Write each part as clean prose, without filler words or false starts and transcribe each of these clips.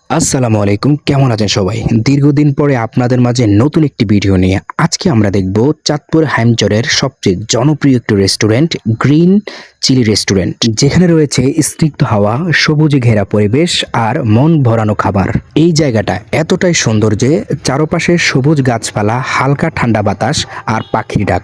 আসসালামু আলাইকুম, কেমন আছেন সবাই? দীর্ঘদিন পরে আপনাদের মাঝে নতুন একটি ভিডিও নিয়ে আজকে আমরা দেখব চাঁদপুর হাইমচরের সবচেয়ে জনপ্রিয় একটি রেস্টুরেন্ট গ্রিন চিলি রেস্টুরেন্ট, যেখানে রয়েছে স্নিগ্ধ হাওয়া, সবুজে ঘেরা পরিবেশ আর মন ভরানো খাবার। এই জায়গাটা এতটাই সুন্দর যে চারপাশে সবুজ গাছপালা, হালকা ঠান্ডা বাতাস আর পাখির ডাক,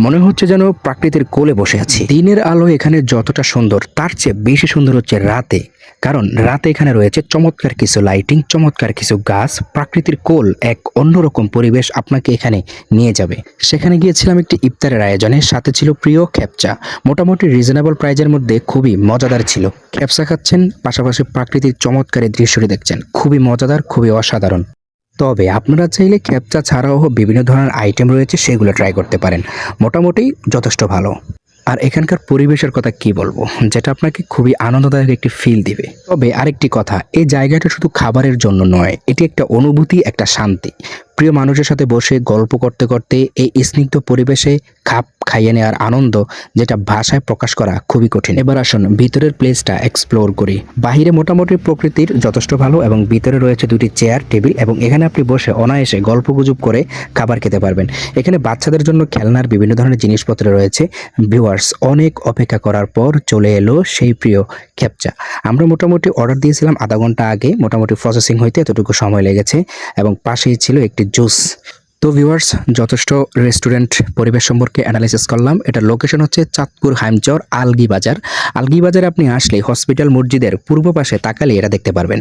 মনে হচ্ছে যেন প্রকৃতির কোলে বসে আছি। দিনের আলো এখানে যতটা সুন্দর তার চেয়ে বেশি সুন্দর হচ্ছে রাতে, কারণ রাতে এখানে রয়েছে চমৎকার কিছু লাইটিং, চমৎকার কিছু গাছ, প্রাকৃতির কোল, এক অন্যরকম পরিবেশ আপনাকে এখানে নিয়ে যাবে। সেখানে গিয়েছিলাম একটি ইফতারের আয়োজনে, সাথে ছিল প্রিয় খেপচা। মোটামুটি রিজনেবল প্রাইজের মধ্যে খুবই মজাদার ছিল। খেপচা খাচ্ছেন, পাশাপাশি প্রাকৃতিক চমৎকার এই দৃশ্যটি দেখছেন, খুবই মজাদার, খুবই অসাধারণ। তবে আপনারা চাইলে খেপচা ছাড়াও বিভিন্ন ধরনের আইটেম রয়েছে, সেগুলো ট্রাই করতে পারেন। মোটামুটি যথেষ্ট ভালো। আর এখানকার পরিবেশের কথা কি বলবো, যেটা আপনাকে খুবই আনন্দদায়ক একটি ফিল দিবে। তবে আরেকটি কথা, এই জায়গাটা শুধু খাবারের জন্য নয়, এটি একটা অনুভূতি, একটা শান্তি। প্রিয় মানুষের সাথে বসে গল্প করতে করতে এই স্নিগ্ধ পরিবেশে খাপ খাইয়ে নেওয়ার আনন্দ, যেটা ভাষায় প্রকাশ করা খুবই কঠিন। এবার আসুন ভিতরের প্লেসটা এক্সপ্লোর করি। বাহিরে মোটামুটি প্রকৃতির যথেষ্ট ভালো এবং ভিতরে রয়েছে দুটি চেয়ার টেবিল, এবং এখানে আপনি বসে অনায়াসে গল্পগুজব করে খাবার খেতে পারবেন। এখানে বাচ্চাদের জন্য খেলনার বিভিন্ন ধরনের জিনিসপত্র রয়েছে। ভিউয়ার্স, অনেক অপেক্ষা করার পর চলে এলো সেই প্রিয় খেপচা। আমরা মোটামুটি অর্ডার দিয়েছিলাম আধা ঘন্টা আগে, মোটামুটি প্রসেসিং হইতে এতটুকু সময় লেগেছে, এবং পাশেই ছিল একটি জুস। তো ভিউয়ার্স, যথেষ্ট রেস্টুরেন্ট পরিবেশ সম্পর্কে অ্যানালাইসিস করলাম। এটার লোকেশন হচ্ছে চাঁদপুর হাইমচর আলগি বাজার। আলগি বাজারে আপনি আসলে হসপিটাল মসজিদের পূর্ব পাশে তাকালে এটা দেখতে পারবেন।